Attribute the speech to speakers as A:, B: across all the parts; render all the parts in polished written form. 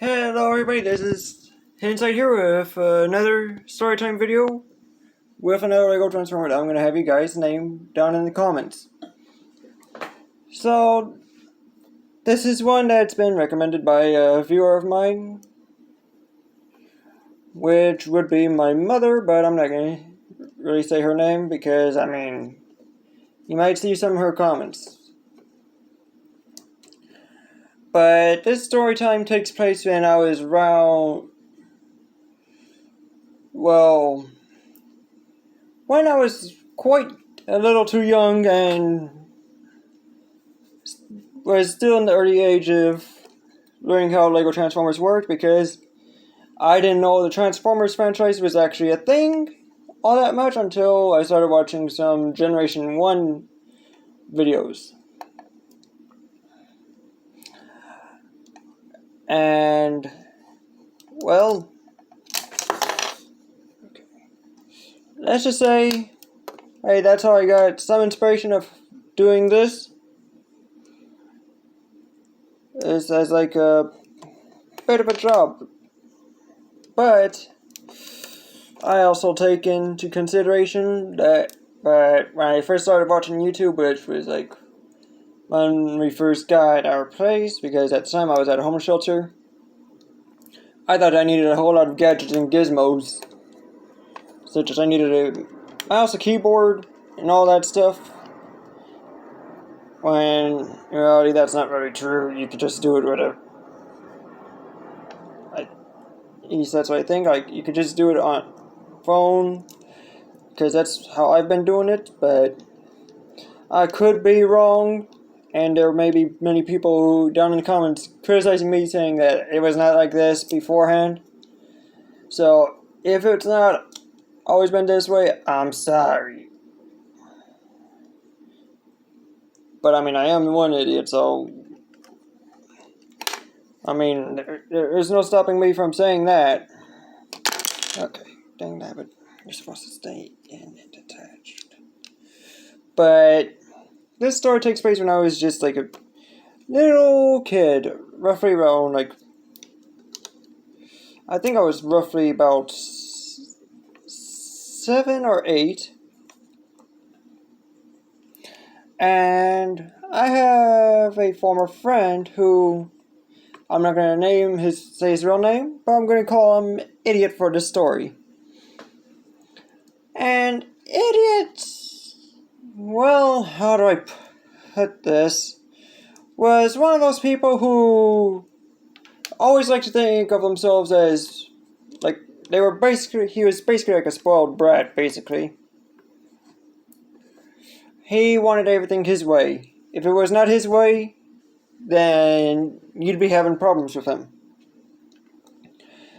A: Hello everybody, this is Inside here with another storytime video with another Lego Transformer that I'm going to have you guys name down in the comments. So, this is one that's been recommended by a viewer of mine, which would be my mother, but I'm not going to really say her name because, you might see some of her comments. But this story time takes place when I was around, well, when I was quite a little too young and was still in the early age of learning how Lego Transformers worked, because I didn't know the Transformers franchise was actually a thing all that much until I started watching some Generation 1 videos. And, well, let's just say, hey, that's how I got some inspiration of doing this. It's as like a bit of a job. But I also take into consideration that when I first started watching YouTube, which was like when we first got our place, because at the time I was at a homeless shelter, I thought I needed a whole lot of gadgets and gizmos, such as I needed a mouse, a keyboard, and all that stuff. When in reality that's not very true. You could just do it with at least that's what I think. Like, you could just do it on phone, because that's how I've been doing it, but I could be wrong. And there may be many people who, down in the comments, criticizing me, saying that it was not like this beforehand. So, if it's not always been this way, I'm sorry. But, I am one idiot, so... there's no stopping me from saying that. Okay, dang that, but you're supposed to stay in it attached. But... this story takes place when I was just like a little kid, roughly around I think I was roughly about 7 or 8, and I have a former friend who I'm not going to say his real name, but I'm going to call him Idiot for this story. And Idiot, well, how do I put this, was one of those people who always like to think of themselves as, like, he was basically like a spoiled brat, basically. He wanted everything his way. If it was not his way, then you'd be having problems with him.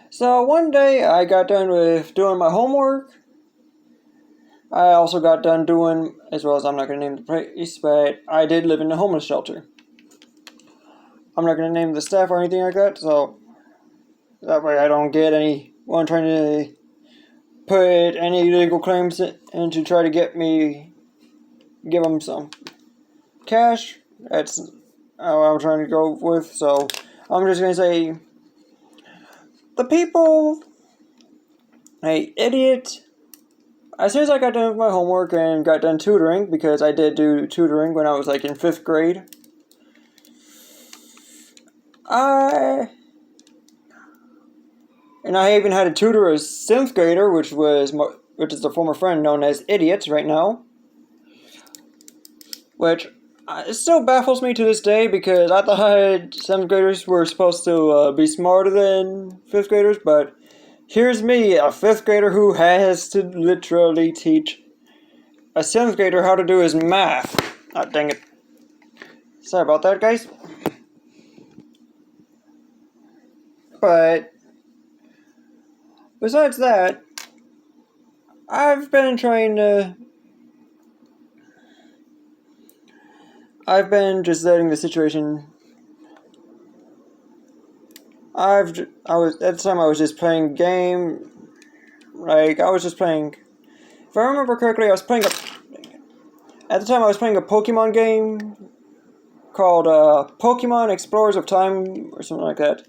A: So one day I got done with doing my homework. I also got done doing, as well as I'm not going to name the place, but I did live in a homeless shelter. I'm not going to name the staff or anything like that, so that way I don't get anyone trying to put any legal claims in to try to give them some cash. That's what I'm trying to go with, so I'm just going to say, the people, hey, Idiot. As soon as I got done with my homework and got done tutoring, because I did do tutoring when I was in 5th grade, I even had a tutor as 7th grader, which is a former friend known as Idiot right now, which it still baffles me to this day, because I thought 7th graders were supposed to be smarter than 5th graders, but here's me, a 5th grader who has to literally teach a 7th grader how to do his math. Ah, dang it. Sorry about that, guys. But besides that, I've been just letting the situation. At the time I was just playing game. If I remember correctly, at the time I was playing a Pokemon game called Pokemon Explorers of Time or something like that.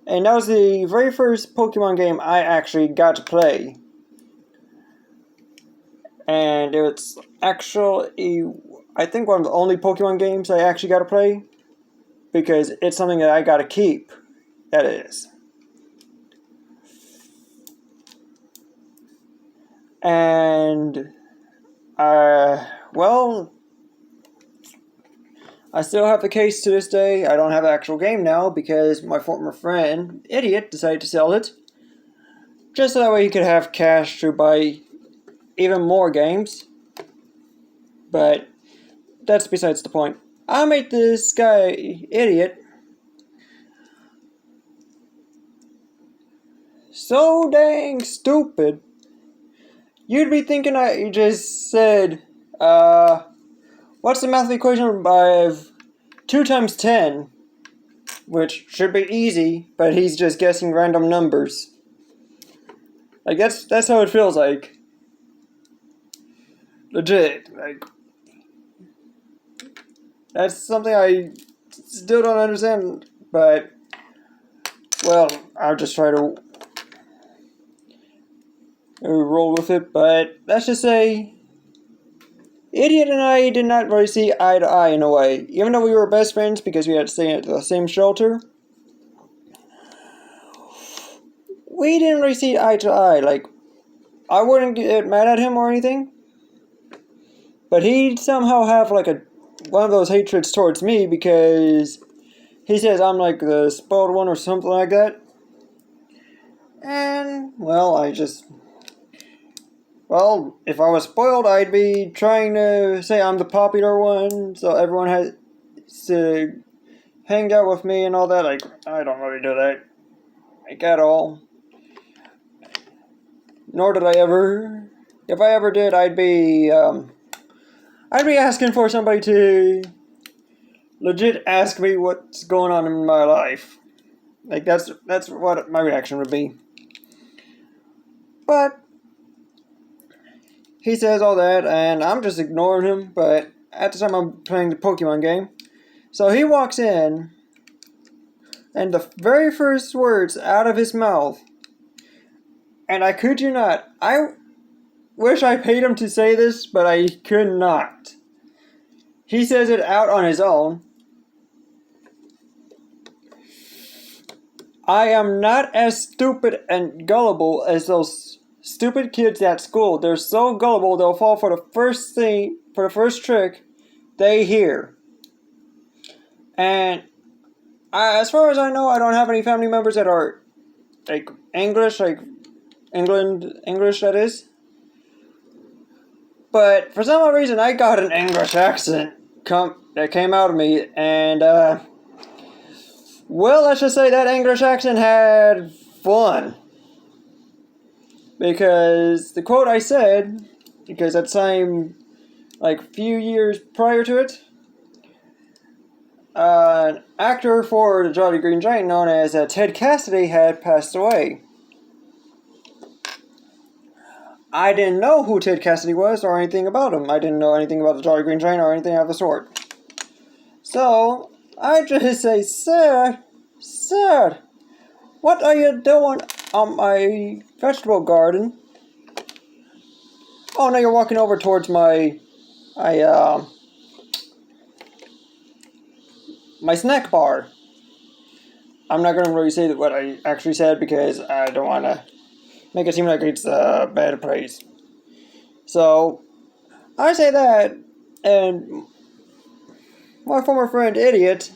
A: And that was the very first Pokemon game I actually got to play. And it's actually, I think, one of the only Pokemon games I actually got to play. Because it's something that I got to keep. That is. And, well, I still have the case to this day. I don't have the actual game now because my former friend, idiot, decided to sell it. Just so that way he could have cash to buy even more games. But that's besides the point. I made this guy idiot so dang stupid. You'd be thinking I just said, what's the math equation of 2 times 10? Which should be easy, but he's just guessing random numbers. Like, that's how it feels like. Legit. Like, that's something I still don't understand, but, well, I'll just try to roll with it. But let's just say, Idiot and I did not really see eye to eye in a way. Even though we were best friends because we had to stay at the same shelter, we didn't really see eye to eye. Like, I wouldn't get mad at him or anything, but he'd somehow have like one of those hatreds towards me because he says I'm like the spoiled one or something like that. And, well, if I was spoiled, I'd be trying to say I'm the popular one, so everyone has to hang out with me and all that. Like, I don't really do that, like, at all. Nor did I ever. If I ever did, I'd be asking for somebody to legit ask me what's going on in my life. Like, that's what my reaction would be. But he says all that, and I'm just ignoring him, but at the time I'm playing the Pokemon game. So he walks in, and the very first words out of his mouth, and I kid you not, I wish I paid him to say this, but I could not. He says it out on his own. I am not as stupid and gullible as those stupid kids at school. They're so gullible they'll fall for the first trick they hear. And as far as I know, I don't have any family members that are like English, like England English, that is. But for some reason, I got an English accent that came out of me, and well, let's just say that English accent had fun. Because the quote I said, because at the time, like a few years prior to it, an actor for the Jolly Green Giant known as Ted Cassidy had passed away. I didn't know who Ted Cassidy was or anything about him. I didn't know anything about the Jolly Green Giant or anything of the sort. So, I just say, Sir, what are you doing on my vegetable garden? Oh, no, you're walking over towards my snack bar. I'm not going to really say what I actually said because I don't want to make it seem like it's bad praise. So, I say that, and my former friend, Idiot,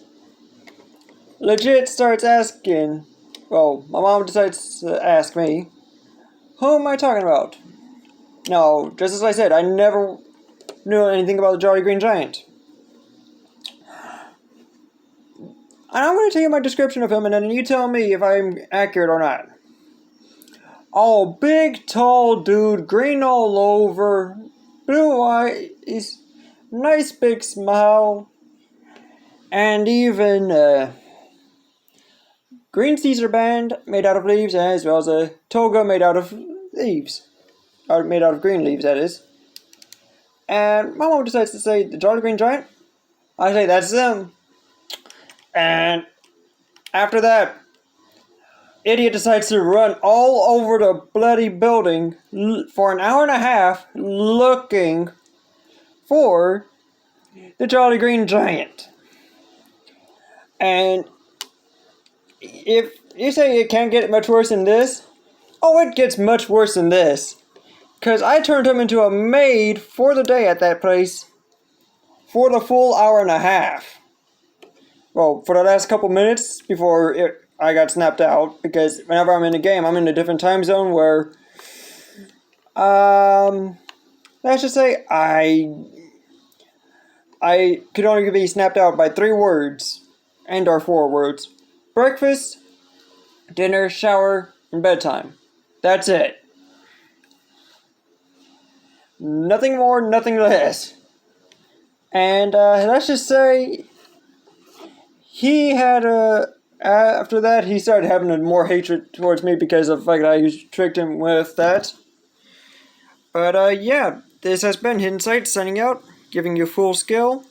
A: legit starts asking, well, my mom decides to ask me, who am I talking about? No, just as I said, I never knew anything about the Jolly Green Giant. And I'm going to tell you my description of him, and then you tell me if I'm accurate or not. Oh, big, tall dude, green all over, blue eyes, nice big smile, and even green Caesar band made out of leaves, as well as a toga made out of leaves. Or made out of green leaves, that is. And my mom decides to say, the Jolly Green Giant? I say, that's him. And after that, idiot decides to run all over the bloody building for an hour and a half looking for the Jolly Green Giant. And if you say it can't get much worse than this, oh, it gets much worse than this. Because I turned him into a maid for the day at that place for the full hour and a half. Well, for the last couple minutes before I got snapped out. Because whenever I'm in a game, I'm in a different time zone where, let's just say I could only be snapped out by 3 words and or 4 words. Breakfast, dinner, shower, and bedtime. That's it. Nothing more, nothing less. And let's just say he had after that he started having more hatred towards me because of the fact that I tricked him with that. But yeah, this has been Hidden Sight signing out, giving you full skill.